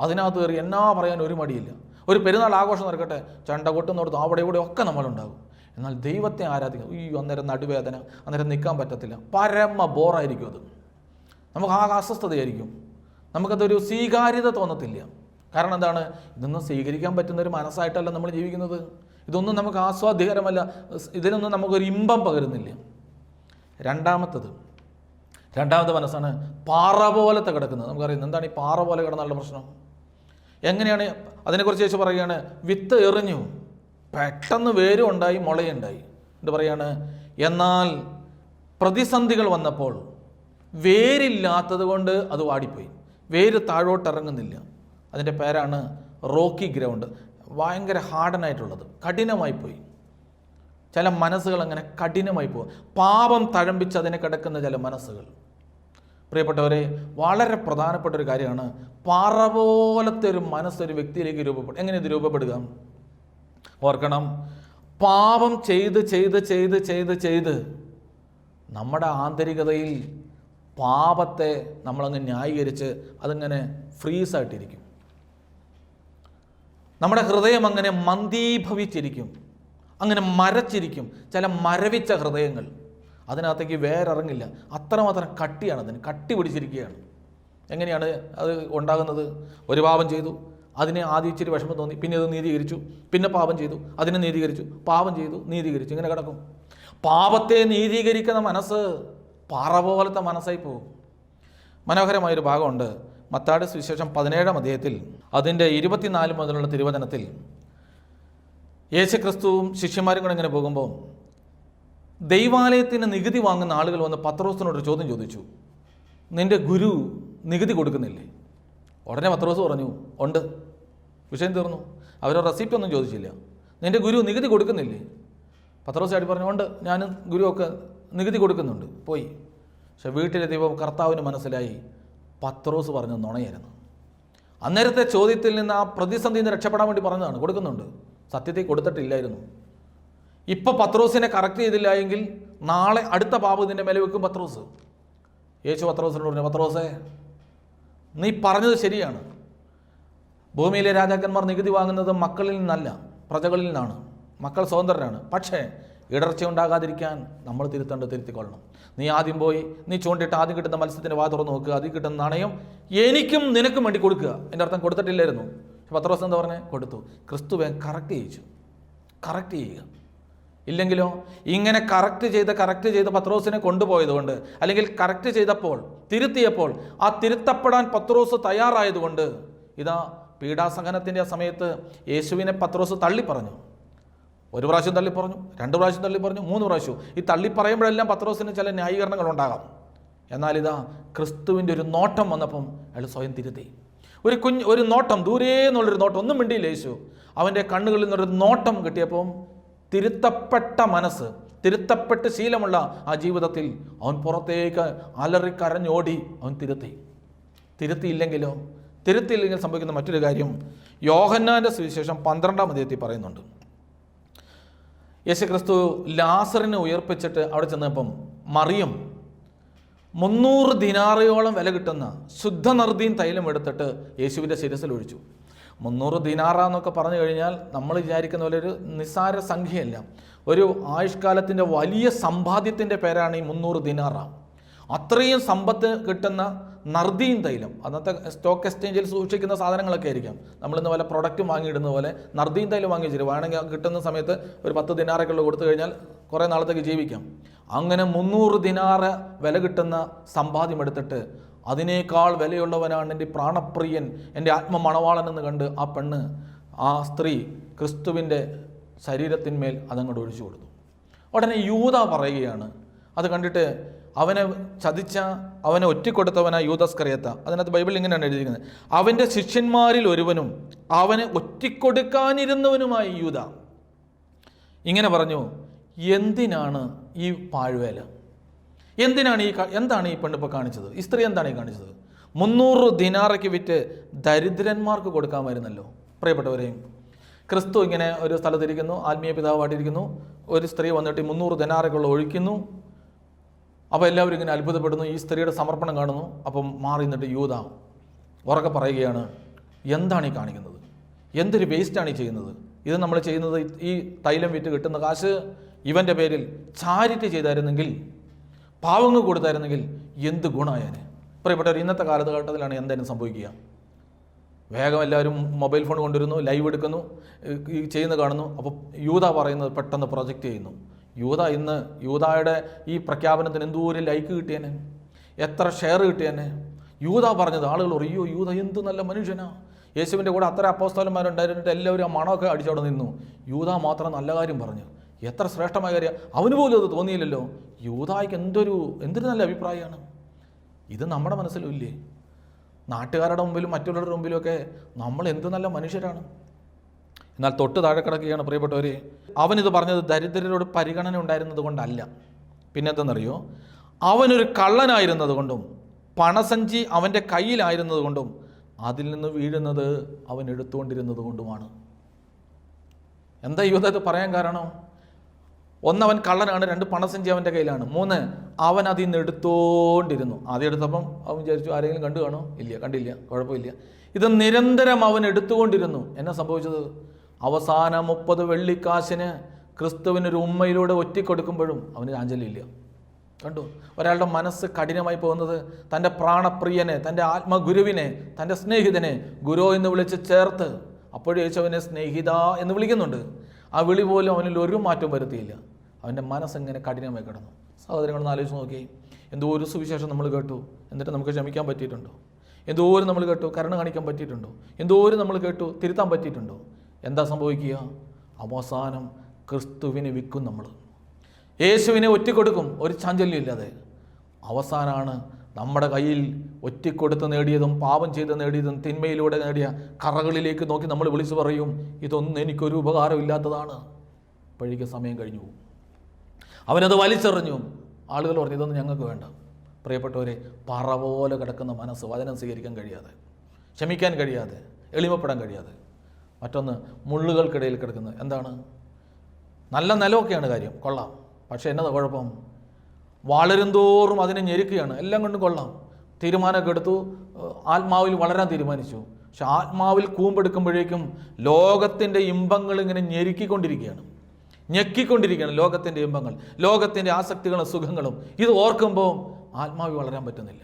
അതിനകത്ത് കയറി എന്നാ പറയാൻ ഒരു മടിയില്ല. ഒരു പെരുന്നാൾ ആഘോഷം നടക്കട്ടെ, ചണ്ട കൊട്ടുന്നോടത്ത് അവിടെ ഇവിടെ ഒക്കെ നമ്മളുണ്ടാകും. എന്നാൽ ദൈവത്തെ ആരാധിക്കാം, ഈ അന്നേരം നടുവേദന, അന്നേരം നിൽക്കാൻ പറ്റത്തില്ല, പരമ ബോറായിരിക്കും. അത് നമുക്ക് ആ അസ്വസ്ഥതയായിരിക്കും, നമുക്കതൊരു സ്വീകാര്യത തോന്നത്തില്ല. കാരണം എന്താണ്? ഇതൊന്നും സ്വീകരിക്കാൻ പറ്റുന്നൊരു മനസ്സായിട്ടല്ല നമ്മൾ ജീവിക്കുന്നത്. ഇതൊന്നും നമുക്ക് ആസ്വാദ്യകരമല്ല, ഇതിനൊന്നും നമുക്കൊരു ഇമ്പം പകരുന്നില്ല. രണ്ടാമത്തെ മനസ്സാണ് പാറ പോലത്തെ കിടക്കുന്നത്. നമുക്കറിയാം എന്താണ് ഈ പാറ പോലെ കിടന്നുള്ള പ്രശ്നം. എങ്ങനെയാണ്? അതിനെക്കുറിച്ച് യേശു പറയുകയാണ്, വിത്ത് എറിഞ്ഞു, പെട്ടെന്ന് വേരും ഉണ്ടായി, മുളയുണ്ടായി. എന്നിട്ട് പറയാണ്, എന്നാൽ പ്രതിസന്ധികൾ വന്നപ്പോൾ വേരില്ലാത്തത് കൊണ്ട് അത് വാടിപ്പോയി, വേര് താഴോട്ടിറങ്ങുന്നില്ല. അതിൻ്റെ പേരാണ് റോക്കി ഗ്രൗണ്ട്, ഭയങ്കര ഹാർഡനായിട്ടുള്ളത്, കഠിനമായിപ്പോയി. ചില മനസ്സുകൾ അങ്ങനെ കഠിനമായി പോകും, പാപം തഴമ്പിച്ച് അതിനെ കിടക്കുന്ന ചില മനസ്സുകൾ. പ്രിയപ്പെട്ടവരെ, വളരെ പ്രധാനപ്പെട്ട ഒരു കാര്യമാണ് പാറ പോലത്തെ ഒരു മനസ്സ് ഒരു വ്യക്തിയിലേക്ക് രൂപപ്പെടും. എങ്ങനെ ഇത് രൂപപ്പെടുക? ഓർക്കണം, പാപം ചെയ്ത് ചെയ്ത് ചെയ്ത് ചെയ്ത് ചെയ്ത് നമ്മുടെ ആന്തരികതയിൽ പാപത്തെ നമ്മളങ്ങ് ന്യായീകരിച്ച് അതിങ്ങനെ ഫ്രീസായിട്ടിരിക്കും. നമ്മുടെ ഹൃദയം അങ്ങനെ മന്ദീഭവിച്ചിരിക്കും, അങ്ങനെ മരച്ചിരിക്കും. ചില മരവിച്ച ഹൃദയങ്ങൾ, അതിനകത്തേക്ക് വേരിറങ്ങില്ല, അത്രമാത്രം കട്ടിയാണ്, അതിന് കട്ടി പിടിച്ചിരിക്കുകയാണ്. എങ്ങനെയാണ് അത് ഉണ്ടാകുന്നത്? ഒരു പാപം ചെയ്തു, അതിനെ ആദ്യം ഇച്ചിരി വിഷമം തോന്നി, പിന്നെ അത് നീതീകരിച്ചു, പിന്നെ പാപം ചെയ്തു, അതിനെ നീതീകരിച്ചു, പാപം ചെയ്തു, നീതീകരിച്ചു, ഇങ്ങനെ കിടക്കും. പാപത്തെ നീതീകരിക്കുന്ന മനസ്സ് പാറ പോലത്തെ മനസ്സായി പോകും. മനോഹരമായൊരു ഭാഗമുണ്ട് മത്തായിയുടെ സുവിശേഷം 17-ാം അധ്യായത്തിൽ, അതിൻ്റെ 24 മുതലുള്ള തിരുവചനത്തിൽ യേശുക്രിസ്തുവും ശിഷ്യന്മാരും കൂടെ ഇങ്ങനെ പോകുമ്പോൾ ദൈവാലയത്തിന് നികുതി വാങ്ങുന്ന ആളുകൾ വന്ന് പത്രോസിനോട് ചോദ്യം ചോദിച്ചു, നിന്റെ ഗുരു നികുതി കൊടുക്കുന്നില്ലേ? ഉടനെ പത്രോസ് പറഞ്ഞു, ഉണ്ട്. വിഷയം തീർന്നു. അവരോ റെസിപ്റ്റ് ഒന്നും ചോദിച്ചില്ല. നിന്റെ ഗുരു നികുതി കൊടുക്കുന്നില്ലേ? പത്രോസ് ചാടി പറഞ്ഞു, ഉണ്ട്, ഞാൻ ഗുരുവൊക്കെ നികുതി കൊടുക്കുന്നുണ്ട്. പോയി. പക്ഷെ വീട്ടിലെത്തിയപ്പോൾ കർത്താവിന് മനസ്സിലായി പത്രോസ് പറഞ്ഞ നുണയായിരുന്നു. അന്നേരത്തെ ചോദ്യത്തിൽ നിന്ന്, ആ പ്രതിസന്ധിയിൽ നിന്ന് രക്ഷപ്പെടാൻ വേണ്ടി പറഞ്ഞതാണ്, കൊടുക്കുന്നുണ്ട്. സത്യത്തിൽ കൊടുത്തിട്ടില്ലായിരുന്നു. ഇപ്പം പത്രോസിനെ കറക്റ്റ് ചെയ്തില്ല എങ്കിൽ നാളെ അടുത്ത പാപം ഇതിൻ്റെ മേലെ വെക്കും പത്രോസ്. യേശു പത്രോസിനോട് പറഞ്ഞു, പത്രോസേ, നീ പറഞ്ഞത് ശരിയാണ്. ഭൂമിയിലെ രാജാക്കന്മാർ നികുതി വാങ്ങുന്നത് മക്കളിൽ നിന്നല്ല, പ്രജകളിൽ നിന്നാണ്. മക്കൾ സ്വതന്ത്രരാണ്. പക്ഷേ ഇടർച്ച ഉണ്ടാകാതിരിക്കാൻ നമ്മൾ തിരുത്തിക്കൊള്ളണം. നീ ആദ്യം പോയി, നീ ചൂണ്ടിട്ട് ആദ്യം കിട്ടുന്ന മത്സ്യത്തിന് വാ തുറന്ന് നോക്കുക, അതിൽ കിട്ടുന്ന നാണയം എനിക്കും നിനക്കും വേണ്ടി കൊടുക്കുക. എൻ്റെ അർത്ഥം കൊടുത്തിട്ടില്ലായിരുന്നു. പത്രോസ് എന്താ പറഞ്ഞേ? കൊടുത്തു. ക്രിസ്തുവെ കറക്റ്റ് ചെയ്യുക. ഇല്ലെങ്കിലോ ഇങ്ങനെ കറക്റ്റ് ചെയ്ത് പത്രോസിനെ കൊണ്ടുപോയതുകൊണ്ട്, അല്ലെങ്കിൽ കറക്റ്റ് ചെയ്തപ്പോൾ, തിരുത്തിയപ്പോൾ ആ തിരുത്തപ്പെടാൻ പത്രോസ് തയ്യാറായതുകൊണ്ട്, ഇതാ പീഡാസഹനത്തിൻ്റെ ആ സമയത്ത് യേശുവിനെ പത്രോസ് തള്ളിപ്പറഞ്ഞു. 1 പ്രാവശ്യം തള്ളിപ്പറഞ്ഞു, 2 പ്രാവശ്യം തള്ളിപ്പറഞ്ഞു, 3 പ്രാവശ്യം. ഈ തള്ളിപ്പറയുമ്പോഴെല്ലാം പത്രോസിന് ചില ന്യായീകരണങ്ങൾ ഉണ്ടാകാം. എന്നാൽ ഇതാ ക്രിസ്തുവിൻ്റെ ഒരു നോട്ടം വന്നപ്പം അയാൾ സ്വയം തിരുത്തി. ഒരു നോട്ടം, ദൂരേ എന്നുള്ളൊരു നോട്ടം, ഒന്നും മിണ്ടിയില്ല യേശു. അവൻ്റെ കണ്ണുകളിൽ നിന്നൊരു നോട്ടം കിട്ടിയപ്പം തിരുത്തപ്പെട്ട മനസ്സ്, തിരുത്തപ്പെട്ട് ശീലമുള്ള ആ ജീവിതത്തിൽ അവൻ പുറത്തേക്ക് അലറിക്കരഞ്ഞോടി അവൻ തിരുത്തിയില്ലെങ്കിൽ സംഭവിക്കുന്ന മറ്റൊരു കാര്യം യോഹന്നാൻ്റെ സുവിശേഷം 12-ാം അധ്യായത്തിൽ പറയുന്നുണ്ട്. യേശുക്രിസ്തു ലാസറിനെ ഉയർപ്പിച്ചിട്ട് അവിടെ ചെന്നപ്പം മറിയം 300 ദിനാറയോളം വില കിട്ടുന്ന ശുദ്ധ നർദീൻ തൈലം എടുത്തിട്ട് യേശുവിൻ്റെ ശിരസിൽ ഒഴിച്ചു. 300 ദിനാറ എന്നൊക്കെ പറഞ്ഞു കഴിഞ്ഞാൽ നമ്മൾ വിചാരിക്കുന്ന പോലെ ഒരു നിസ്സാര സംഖ്യയല്ല. ഒരു ആയുഷ്കാലത്തിൻ്റെ വലിയ സമ്പാദ്യത്തിൻ്റെ പേരാണ് ഈ 300 ദിനാറ. അത്രയും സമ്പത്ത് കിട്ടുന്ന നർദീൻ തൈലം, അന്നത്തെ സ്റ്റോക്ക് എക്സ്ചേഞ്ചിൽ സൂക്ഷിക്കുന്ന സാധനങ്ങളൊക്കെ ആയിരിക്കാം. നമ്മളിന്ന് വല്ല പ്രൊഡക്റ്റ് വാങ്ങിയിടുന്ന പോലെ നർദീൻ തൈലം വാങ്ങി വെച്ചിട്ട് വേണമെങ്കിൽ കിട്ടുന്ന സമയത്ത് ഒരു 10 ദിനാറൊക്കെ കൊടുത്തു കഴിഞ്ഞാൽ കുറേ നാളത്തേക്ക് ജീവിക്കാം. അങ്ങനെ 300 ദിനാറ വില കിട്ടുന്ന സമ്പാദ്യം എടുത്തിട്ട് അതിനേക്കാൾ വിലയുള്ളവനാണ് എൻ്റെ പ്രാണപ്രിയൻ, എൻ്റെ ആത്മമണവാളൻ എന്ന് കണ്ട് ആ പെണ്ണ്, ആ സ്ത്രീ ക്രിസ്തുവിൻ്റെ ശരീരത്തിന്മേൽ അതങ്ങോട്ട് ഒഴിച്ചു കൊടുത്തു. ഉടനെ യൂദ പറയുകയാണ്, അത് കണ്ടിട്ട് അവനെ ചതിച്ച, അവനെ ഒറ്റിക്കൊടുത്തവനാ യൂദാസ്കറിയത്ത. അതിനകത്ത് ബൈബിളിൽ ഇങ്ങനെയാണ് എഴുതിയിരിക്കുന്നത്, അവൻ്റെ ശിഷ്യന്മാരിൽ ഒരുവനും അവനെ ഒറ്റിക്കൊടുക്കാനിരുന്നവനുമായി യൂദ. ഇങ്ങനെ പറഞ്ഞു, എന്തിനാണ് ഈ പാഴ്വേല? എന്താണ് ഈ പെണ്ണിപ്പോൾ കാണിച്ചത്? ഈ സ്ത്രീ എന്താണ് ഈ കാണിച്ചത്? 300 ദിനാറയ്ക്ക് വിറ്റ് ദരിദ്രന്മാർക്ക് കൊടുക്കാമായിരുന്നല്ലോ. പ്രിയപ്പെട്ടവരെയും, ക്രിസ്തു ഇങ്ങനെ ഒരു സ്ഥലത്തിരിക്കുന്നു, ആത്മീയ പിതാവായിട്ടിരിക്കുന്നു. ഒരു സ്ത്രീ വന്നിട്ട് 300 ദിനാറയ്ക്കുള്ള ഒഴിക്കുന്നു. അപ്പോൾ എല്ലാവരും ഇങ്ങനെ അത്ഭുതപ്പെടുന്നു, ഈ സ്ത്രീയുടെ സമർപ്പണം കാണുന്നു. അപ്പം മാറി നിന്നിട്ട് യൂദ ഉറക്കെ പറയുകയാണ്, എന്താണ് ഈ കാണിക്കുന്നത്? എന്തൊരു വേസ്റ്റാണ് ഈ ചെയ്യുന്നത്? ഇത് നമ്മൾ ചെയ്യുന്നത്, ഈ തൈലം വിറ്റ് കിട്ടുന്ന കാശ് ഇവൻ്റെ പേരിൽ ചാരിറ്റി ചെയ്തായിരുന്നെങ്കിൽ, പാവങ്ങൾ കൊടുത്തായിരുന്നെങ്കിൽ എന്ത് ഗുണമായേനെ. പ്രിയപ്പെട്ടവർ, ഇന്നത്തെ കാലഘട്ടത്തിലാണ് എന്തായാലും സംഭവിക്കുക. വേഗം എല്ലാവരും മൊബൈൽ ഫോൺ കൊണ്ടുവരുന്നു, ലൈവ് എടുക്കുന്നു, ഈ ചെയ്യുന്ന കാണുന്നു. അപ്പോൾ യൂദ പറയുന്നത് പെട്ടെന്ന് പ്രൊജക്റ്റ് ചെയ്യുന്നു. യൂദായുടെ ഈ പ്രഖ്യാപനത്തിന് എന്തോരം ലൈക്ക് കിട്ടിയേനെ, എത്ര ഷെയർ കിട്ടിയേനെ. യൂദ പറഞ്ഞത് ആളുകൾ അറിയോ, യൂദ എന്ത് നല്ല മനുഷ്യനാ. യേശുവിൻ്റെ കൂടെ അത്ര അപ്പോസ്തലന്മാരുണ്ടായിരുന്നിട്ട് എല്ലാവരും ആ മണമൊക്കെ അടിച്ചവിടെ നിന്നു. യൂദ മാത്രം നല്ല കാര്യം പറഞ്ഞു. എത്ര ശ്രേഷ്ഠമായ കാര്യം, അവന് പോലും അത് തോന്നിയില്ലല്ലോ. യൂദായ്ക്ക് എന്തൊരു നല്ല അഭിപ്രായമാണ്. ഇത് നമ്മുടെ മനസ്സിലും ഇല്ലേ? നാട്ടുകാരുടെ മുമ്പിലും മറ്റുള്ളവരുടെ മുമ്പിലുമൊക്കെ നമ്മൾ എന്ത് നല്ല മനുഷ്യരാണ്. എന്നാൽ തൊട്ട് താഴെ കിടക്കുകയാണ് പ്രിയപ്പെട്ടവരെ. അവനിത് പറഞ്ഞത് ദരിദ്രരോട് പരിഗണന ഉണ്ടായിരുന്നത് കൊണ്ടല്ല. പിന്നെന്തെന്നറിയോ? അവനൊരു കള്ളനായിരുന്നത് കൊണ്ടും പണസഞ്ചി അവൻ്റെ കയ്യിലായിരുന്നത് കൊണ്ടും അതിൽ നിന്ന് വീഴുന്നത് അവൻ എടുത്തുകൊണ്ടിരുന്നത് കൊണ്ടുമാണ്. എന്താ യൂദാ പറയാൻ കാരണം? 1, അവൻ കള്ളനാണ്. 2, പണസഞ്ചി അവൻ്റെ കയ്യിലാണ്. 3, അവൻ അതിൽ നിന്ന് എടുത്തോണ്ടിരുന്നു. ആദ്യം എടുത്തപ്പം അവൻ വിചാരിച്ചു ആരെങ്കിലും കണ്ടു കാണോ? ഇല്ല, കണ്ടില്ല, കുഴപ്പമില്ല. ഇത് നിരന്തരം അവൻ എടുത്തുകൊണ്ടിരുന്നു. എന്നാ സംഭവിച്ചത്? അവസാനം 30 വെള്ളിക്കാശിന് ക്രിസ്തുവിനൊരു ഉമ്മയിലൂടെ ഒറ്റിക്കൊടുക്കുമ്പോഴും അവന് ചാഞ്ചല്യമില്ല. കണ്ടു? ഒരാളുടെ മനസ്സ് കഠിനമായി പോകുന്നത് തൻ്റെ പ്രാണപ്രിയനെ, തൻ്റെ ആത്മഗുരുവിനെ, തൻ്റെ സ്നേഹിതനെ ഗുരു എന്ന് വിളിച്ച് ചേർത്ത് അപ്പോഴും യേശുവിനെ സ്നേഹിത എന്ന് വിളിക്കുന്നുണ്ട്. ആ വിളി പോലും അവനിൽ ഒരു മാറ്റം വരുത്തിയില്ല. അവൻ്റെ മനസ്സെങ്ങനെ കഠിനമായി കിടന്നു. സഹോദരങ്ങളൊന്ന് ആലോചിച്ച് നോക്കി. എന്തോ ഒരു സുവിശേഷം നമ്മൾ കേട്ടു, എന്നിട്ട് നമുക്ക് ക്ഷമിക്കാൻ പറ്റിയിട്ടുണ്ടോ? എന്തോരം നമ്മൾ കേട്ടു, കരുണ കാണിക്കാൻ പറ്റിയിട്ടുണ്ടോ? എന്തോരം നമ്മൾ കേട്ടു, തിരുത്താൻ പറ്റിയിട്ടുണ്ടോ? എന്താ സംഭവിക്കുക? അവസാനം ക്രിസ്തുവിനെ വിൽക്കും. നമ്മൾ യേശുവിനെ ഒറ്റിക്കൊടുക്കും, ഒരു ചാഞ്ചല്യം ഇല്ലാതെ. അവസാനമാണ് നമ്മുടെ കയ്യിൽ ഒറ്റിക്കൊടുത്ത് നേടിയതും പാപം ചെയ്ത് നേടിയതും തിന്മയിലൂടെ നേടിയ കറകളിലേക്ക് നോക്കി നമ്മൾ വിളിച്ചു പറയും, ഇതൊന്നും എനിക്കൊരു ഉപകാരമില്ലാത്തതാണ്. അപ്പോഴേക്ക് സമയം കഴിഞ്ഞു പോകും. അവനത് വലിച്ചെറിഞ്ഞു. ആളുകൾ പറഞ്ഞു, ഇതൊന്നും ഞങ്ങൾക്ക് വേണ്ട. പ്രിയപ്പെട്ടവരെ, പറ പോലെ കിടക്കുന്ന മനസ്സ്, വചനം സ്വീകരിക്കാൻ കഴിയാതെ, ക്ഷമിക്കാൻ കഴിയാതെ, എളിമപ്പെടാൻ കഴിയാതെ. മറ്റൊന്ന്, മുള്ളുകൾക്കിടയിൽ കിടക്കുന്നത്. എന്താണ്? നല്ല നിലമൊക്കെയാണ് കാര്യം, കൊള്ളാം. പക്ഷേ എന്നതാ കുഴപ്പം? വളരും തോറും അതിനെ ഞെരുക്കുകയാണ്. എല്ലാം കൊണ്ടും കൊള്ളാം, തീരുമാനമൊക്കെ എടുത്തു, ആത്മാവിൽ വളരാൻ തീരുമാനിച്ചു. പക്ഷെ ആത്മാവിൽ കൂമ്പെടുക്കുമ്പോഴേക്കും ലോകത്തിൻ്റെ ഇമ്പങ്ങൾ ഇങ്ങനെ ഞെരുക്കിക്കൊണ്ടിരിക്കുകയാണ്, ഞെക്കിക്കൊണ്ടിരിക്കുകയാണ്. ലോകത്തിൻ്റെ ഇമ്പങ്ങൾ, ലോകത്തിൻ്റെ ആസക്തികളും സുഖങ്ങളും. ഇത് ഓർക്കുമ്പോൾ ആത്മാവിൽ വളരാൻ പറ്റുന്നില്ല.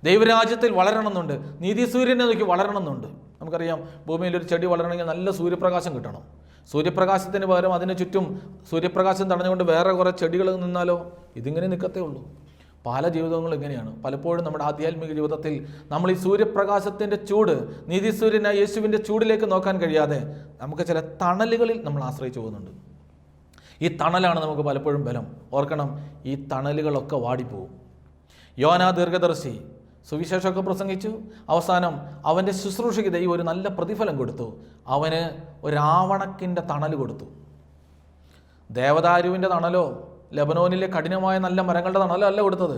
ദൈവരാജ്യത്തിൽ വളരണമെന്നുണ്ട്, നീതിസൂര്യനെ നോക്കി വളരണമെന്നുണ്ട്. നമുക്കറിയാം, ഭൂമിയിലൊരു ചെടി വളരണമെങ്കിൽ നല്ല സൂര്യപ്രകാശം കിട്ടണം. സൂര്യപ്രകാശത്തിന് പകരം അതിന് ചുറ്റും സൂര്യപ്രകാശം തടഞ്ഞുകൊണ്ട് വേറെ കുറേ ചെടികൾ നിന്നാലോ? ഇതിങ്ങനെ നിൽക്കത്തേ ഉള്ളൂ. പല ജീവിതങ്ങളും ഇങ്ങനെയാണ്. പലപ്പോഴും നമ്മുടെ ആധ്യാത്മിക ജീവിതത്തിൽ നമ്മൾ ഈ സൂര്യപ്രകാശത്തിൻ്റെ ചൂട്, നീതിസൂര്യനായ യേശുവിൻ്റെ ചൂടിലേക്ക് നോക്കാൻ കഴിയാതെ നമുക്ക് ചില തണലുകളിൽ നമ്മൾ ആശ്രയിച്ചു പോകുന്നുണ്ട്. ഈ തണലാണ് നമുക്ക് പലപ്പോഴും ബലം. ഓർക്കണം, ഈ തണലുകളൊക്കെ വാടിപ്പോവും. യോനാ ദീർഘദർശി സുവിശേഷമൊക്കെ പ്രസംഗിച്ചു. അവസാനം അവൻ്റെ ശുശ്രൂഷയ്ക്ക് ദൈവം ഒരു നല്ല പ്രതിഫലം കൊടുത്തു. അവന് ഒരാവണക്കിൻ്റെ തണൽ കൊടുത്തു. ദേവദാരുവിൻ്റെ തണലോ ലെബനോനിലെ കഠിനമായ നല്ല മരങ്ങളുടെ തണലോ അല്ല കൊടുത്തത്,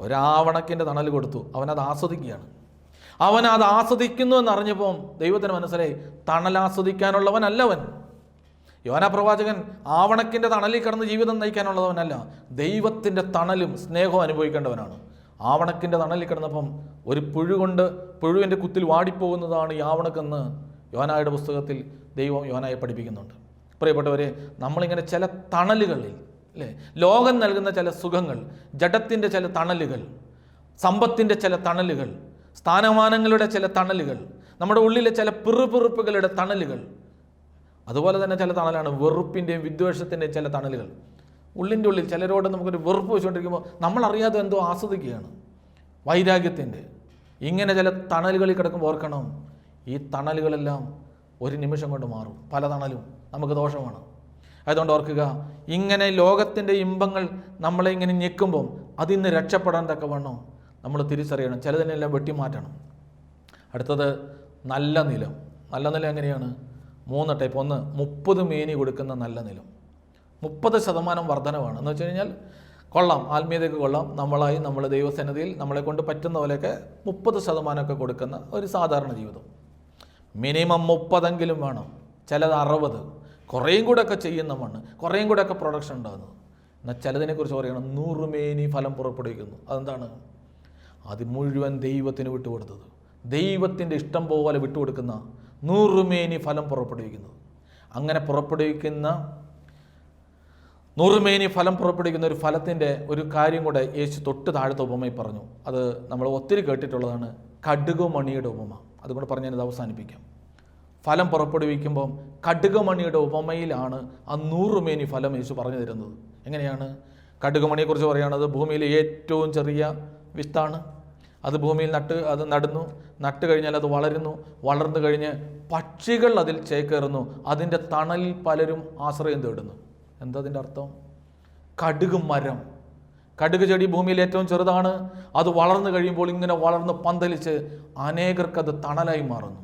ഒരാവണക്കിൻ്റെ തണൽ കൊടുത്തു. അവനത് ആസ്വദിക്കുകയാണ്. അവനത് ആസ്വദിക്കുന്നു എന്നറിഞ്ഞപ്പോൾ ദൈവത്തിന് മനസ്സിലായി, തണലാസ്വദിക്കാനുള്ളവനല്ലവൻ. യോനാ പ്രവാചകൻ ആവണക്കിൻ്റെ തണലിൽ കിടന്ന് ജീവിതം നയിക്കാനുള്ളവനല്ല, ദൈവത്തിൻ്റെ തണലും സ്നേഹവും അനുഭവിക്കേണ്ടവനാണ്. ആവണക്കിൻ്റെ തണലിൽ കിടന്നപ്പം ഒരു പുഴുവിൻ്റെ കുത്തിൽ വാടിപ്പോകുന്നതാണ് ഈ ആവണക്കെന്ന് യോനായുടെ പുസ്തകത്തിൽ ദൈവം യോനായെ പഠിപ്പിക്കുന്നുണ്ട്. പ്രിയപ്പെട്ടവരെ, നമ്മളിങ്ങനെ ചില തണലുകളിൽ, അല്ലേ, ലോകം നൽകുന്ന ചില സുഖങ്ങൾ, ജഡത്തിൻ്റെ ചില തണലുകൾ, സമ്പത്തിൻ്റെ ചില തണലുകൾ, സ്ഥാനമാനങ്ങളുടെ ചില തണലുകൾ, നമ്മുടെ ഉള്ളിലെ ചില പിറുപിറുപ്പുകളുടെ തണലുകൾ, അതുപോലെ തന്നെ ചില തണലാണ് വെറുപ്പിൻ്റെയും വിദ്വേഷത്തിൻ്റെയും ചില തണലുകൾ. ഉള്ളിൻ്റെ ഉള്ളിൽ ചിലരോട് നമുക്കൊരു വെറുപ്പ് വെച്ചുകൊണ്ടിരിക്കുമ്പോൾ നമ്മളറിയാതെ എന്തോ ആസ്വദിക്കുകയാണ്, വൈരാഗ്യത്തിൻ്റെ. ഇങ്ങനെ ചില തണലുകളിൽ കിടക്കുമ്പോൾ ഓർക്കണം, ഈ തണലുകളെല്ലാം ഒരു നിമിഷം കൊണ്ട് മാറും. പല തണലും നമുക്ക് ദോഷമാണ്. അതുകൊണ്ട് ഓർക്കുക, ഇങ്ങനെ ലോകത്തിൻ്റെ ഇമ്പങ്ങൾ നമ്മളെ ഇങ്ങനെ ഞെക്കുമ്പം അതിൽ നിന്ന് രക്ഷപ്പെടാൻ തക്കവണ്ണം നമ്മൾ തിരിച്ചറിയണം, ചിലതിനെല്ലാം വെട്ടിമാറ്റണം. അടുത്തത് നല്ല നിലം. നല്ല നിലം എങ്ങനെയാണ്? 3 ടൈപ്പ്. 1, 30 മേനി കൊടുക്കുന്ന നല്ല നിലം. 30% വർധനവാണ്. എന്ന് വെച്ച് കഴിഞ്ഞാൽ കൊള്ളാം, ആത്മീയതയ്ക്ക് കൊള്ളാം, നമ്മൾ ദൈവസന്നിധിയിൽ നമ്മളെ കൊണ്ട് പറ്റുന്ന പോലെയൊക്കെ 30% കൊടുക്കുന്ന ഒരു സാധാരണ ജീവിതം. മിനിമം 30 വേണം, ചിലത് 60, കുറേയും കൂടെ ഒക്കെ ചെയ്യുന്ന മണ്ണ്, കുറേയും കൂടെ ഒക്കെ പ്രൊഡക്ഷൻ ഉണ്ടാകുന്നത്. എന്നാൽ ചിലതിനെക്കുറിച്ച് പറയണം, 100 മേനി ഫലം പുറപ്പെടുവിക്കുന്നു. അതെന്താണ്? അത് മുഴുവൻ ദൈവത്തിന് വിട്ടുകൊടുത്തത്, ദൈവത്തിൻ്റെ ഇഷ്ടം പോലെ വിട്ടുകൊടുക്കുന്ന 100 മേനി ഫലം പുറപ്പെടുവിക്കുന്നത്. അങ്ങനെ പുറപ്പെടുവിക്കുന്ന 100 മേനി ഫലം പുറപ്പെടുവിക്കുന്ന ഒരു ഫലത്തിൻ്റെ ഒരു കാര്യം കൂടെ യേശു തൊട്ട് താഴത്തെ ഉപമയിൽ പറഞ്ഞു. അത് നമ്മൾ ഒത്തിരി കേട്ടിട്ടുള്ളതാണ്, കടുകുമണിയുടെ ഉപമ. അതുകൊണ്ട് പറഞ്ഞ് ഞാനിത് അവസാനിപ്പിക്കാം. ഫലം പുറപ്പെടുവിക്കുമ്പം കടുകുമണിയുടെ ഉപമയിലാണ് ആ 100 മേനി ഫലം യേശു പറഞ്ഞു തരുന്നത്. എങ്ങനെയാണ്? കടുകുമണിയെക്കുറിച്ച് പറയുകയാണത് ഭൂമിയിലെ ഏറ്റവും ചെറിയ വിത്താണ്. അത് ഭൂമിയിൽ നട്ട് കഴിഞ്ഞാൽ അത് വളർന്നു കഴിഞ്ഞ് പക്ഷികൾ അതിൽ ചേക്കേറുന്നു, അതിൻ്റെ തണലിൽ പലരും ആശ്രയം തേടുന്നു. എന്താ അതിൻ്റെ അർത്ഥം? കടുക് മരം, കടുക് ചെടി ഭൂമിയിൽ ഏറ്റവും ചെറുതാണ്. അത് വളർന്നു കഴിയുമ്പോൾ ഇങ്ങനെ വളർന്ന് പന്തലിച്ച് അനേകർക്കത് തണലായി മാറുന്നു.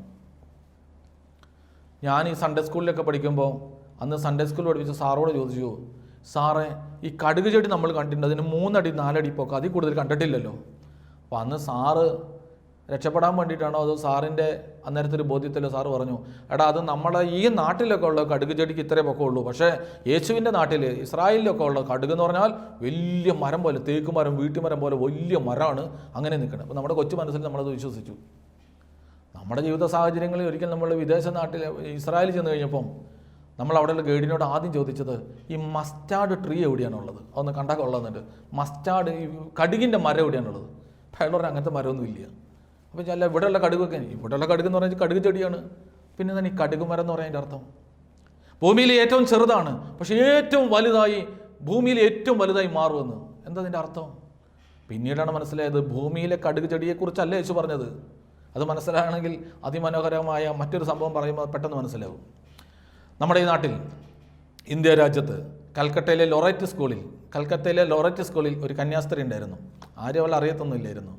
ഞാൻ ഈ സൺഡേ സ്കൂളിലൊക്കെ പഠിക്കുമ്പോൾ അന്ന് സൺഡേ സ്കൂളിൽ പഠിപ്പിച്ച സാറോട് ചോദിച്ചു, സാറേ, ഈ കടുക് ചെടി നമ്മൾ കണ്ടിട്ടുണ്ട്, അതിന് 3 അടി 4 അടി പൊക്കം, അതിൽ കൂടുതൽ കണ്ടിട്ടില്ലല്ലോ. അപ്പോൾ അന്ന് സാറ് രക്ഷപ്പെടാൻ വേണ്ടിയിട്ടാണോ അതോ സാറിൻ്റെ അന്നേരത്തെ ഒരു ബോധ്യത്തിലോ സാറ് പറഞ്ഞു, എടാ, അത് നമ്മളെ ഈ നാട്ടിലൊക്കെ ഉള്ള കടുക് ചെടിക്ക് ഇത്രേ പൊക്കം ഉള്ളൂ, പക്ഷേ യേശുവിൻ്റെ നാട്ടിൽ ഇസ്രായേലിലൊക്കെ ഉള്ള കടുക് എന്ന് പറഞ്ഞാൽ വലിയ മരം പോലെ, തേക്ക് മരം, വീട്ടുമരം പോലെ വലിയ മരമാണ് അങ്ങനെ നിൽക്കുന്നത്. അപ്പോൾ നമ്മുടെ കൊച്ചു മനസ്സിൽ നമ്മളത് വിശ്വസിച്ചു. നമ്മുടെ ജീവിത സാഹചര്യങ്ങളിൽ ഒരിക്കൽ നമ്മൾ വിദേശ നാട്ടിൽ ഇസ്രായേലിൽ ചെന്ന് കഴിഞ്ഞപ്പം നമ്മൾ അവിടെയുള്ള ഗൈഡിനോട് ആദ്യം ചോദിച്ചത്, ഈ മസ്റ്റാർഡ് ട്രീ എവിടെയാണുള്ളത്, അതൊന്ന് കണ്ടാൽ കൊള്ളുന്നുണ്ട്, മസ്റ്റാർഡ് ഈ കടുകിൻ്റെ മരം എവിടെയാണുള്ളത്. അയാൾ പറഞ്ഞാൽ അങ്ങനത്തെ മരമൊന്നും ഇല്ല. അപ്പോൾ അല്ല, ഇവിടെയുള്ള കടുകൊക്കെ, ഇവിടെയുള്ള കടുക് എന്ന് പറഞ്ഞാൽ കടുക് ചെടിയാണ്, പിന്നെ തന്നെ ഈ കടുക് മരം എന്ന് പറയുന്നതിൻ്റെ അർത്ഥം ഭൂമിയിൽ ഏറ്റവും ചെറുതാണ്, പക്ഷേ ഭൂമിയിൽ ഏറ്റവും വലുതായി മാറുമെന്ന്. എന്താ അതിൻ്റെ അർത്ഥം? പിന്നീടാണ് മനസ്സിലായത്, ഭൂമിയിലെ കടുക് ചെടിയെക്കുറിച്ചല്ല യേശു പറഞ്ഞത്. അത് മനസ്സിലാകണമെങ്കിൽ അതിമനോഹരമായ മറ്റൊരു സംഭവം പറയുമ്പോൾ പെട്ടെന്ന് മനസ്സിലാവും. നമ്മുടെ ഈ നാട്ടിൽ, ഇന്ത്യ രാജ്യത്ത്, കൽക്കട്ടയിലെ ലോററ്റ് സ്കൂളിൽ ഒരു കന്യാസ്ത്രീ ഉണ്ടായിരുന്നു. ആരും അവൾ അറിയത്തൊന്നുമില്ലായിരുന്നു.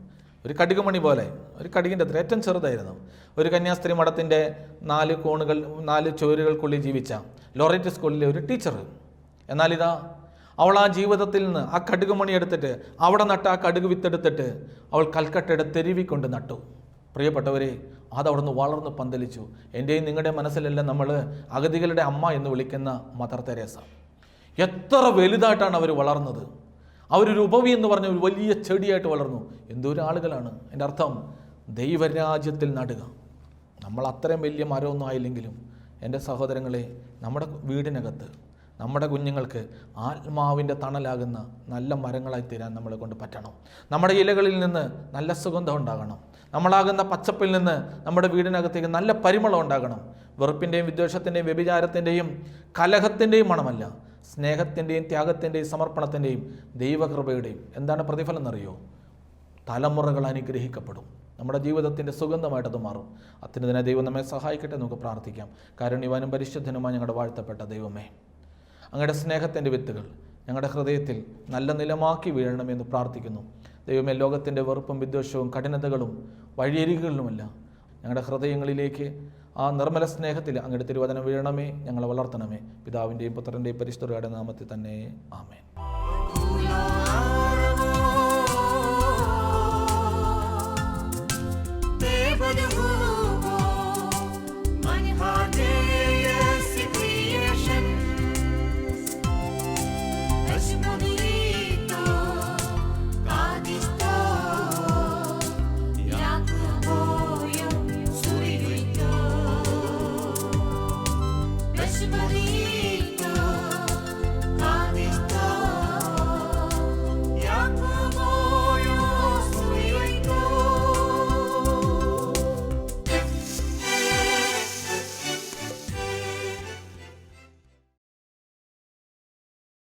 ഒരു കടുകുമണി പോലെ, ഒരു കടുകിൻ്റെ അത്ര ഏറ്റവും ചെറുതായിരുന്നു. ഒരു കന്യാസ്ത്രീ മഠത്തിൻ്റെ 4 ചുവരുകൾക്കുള്ളിൽ ജീവിച്ച ലോററ്റ് സ്കൂളിലെ ഒരു ടീച്ചർ. എന്നാൽ അവൾ ആ ജീവിതത്തിൽ നിന്ന് ആ കടുകുമണി എടുത്തിട്ട്, അവിടെ നട്ട ആ കടുക് വിത്തെടുത്തിട്ട് അവൾ കൽക്കട്ടയുടെ തെരുവിൽ കൊണ്ട് നട്ടു. പ്രിയപ്പെട്ടവരെ, അതവിടെ നിന്ന് വളർന്ന് പന്തലിച്ചു. എൻ്റെയും നിങ്ങളുടെ മനസ്സിലെല്ലാം നമ്മൾ അഗതികളുടെ അമ്മ എന്ന് വിളിക്കുന്ന മദർ തെരേസ. എത്ര വലുതായിട്ടാണ് അവർ വളർന്നത്. അവരൊരു ഉപവി എന്ന് പറഞ്ഞ ഒരു വലിയ ചെടിയായിട്ട് വളർന്നു. എന്തോരം ആളുകളാണ്. എൻ്റെ അർത്ഥം, ദൈവരാജ്യത്തിൽ നടുക. നമ്മൾ അത്രയും വലിയ മരമൊന്നും ആയില്ലെങ്കിലും എൻ്റെ സഹോദരങ്ങളെ, നമ്മുടെ വീടിനകത്ത് നമ്മുടെ കുഞ്ഞുങ്ങൾക്ക് ആത്മാവിൻ്റെ തണലാകുന്ന നല്ല മരങ്ങളായി തീരാൻ നമ്മളെ കൊണ്ട് പറ്റണം. നമ്മുടെ ഇലകളിൽ നിന്ന് നല്ല സുഗന്ധം ഉണ്ടാകണം. നമ്മളാകുന്ന പച്ചപ്പിൽ നിന്ന് നമ്മുടെ വീടിനകത്തേക്ക് നല്ല പരിമളം ഉണ്ടാകണം. വെറുപ്പിൻ്റെയും വിദ്വേഷത്തിൻ്റെയും വ്യഭിചാരത്തിൻ്റെയും കലഹത്തിൻ്റെയും മണമല്ല, സ്നേഹത്തിൻ്റെയും ത്യാഗത്തിൻ്റെയും സമർപ്പണത്തിൻ്റെയും ദൈവകൃപയുടെയും. എന്താണ് പ്രതിഫലം എന്നറിയോ? തലമുറകൾ അനുഗ്രഹിക്കപ്പെടും. നമ്മുടെ ജീവിതത്തിൻ്റെ സുഗന്ധമായിട്ടത് മാറും. അതിന് ദൈവം നമ്മെ സഹായിക്കട്ടെ. നമുക്ക് പ്രാർത്ഥിക്കാം. കാരുണ്യവാനും പരിശുദ്ധനുമായി ഞങ്ങളുടെ വാഴ്ത്തപ്പെട്ട ദൈവമേ, അങ്ങയുടെ സ്നേഹത്തിൻ്റെ വിത്തുകൾ ഞങ്ങളുടെ ഹൃദയത്തിൽ നല്ല നിലമാക്കി വീഴണമെന്ന് പ്രാർത്ഥിക്കുന്നു. ദൈവമേ, ലോകത്തിൻ്റെ വെറുപ്പും വിദ്വേഷവും കഠിനതകളും വഴിയരികളിലുമല്ല, ഞങ്ങളുടെ ഹൃദയങ്ങളിലേക്ക് ആ നിർമ്മല സ്നേഹത്തിൽ അങ്ങയുടെ തിരുവചനം വീഴണമേ. ഞങ്ങളെ വളർത്തണമേ. പിതാവിൻ്റെയും പുത്രൻ്റെയും പരിശുദ്ധരുടെ നാമത്തിൽ തന്നെ. ആമേൻ.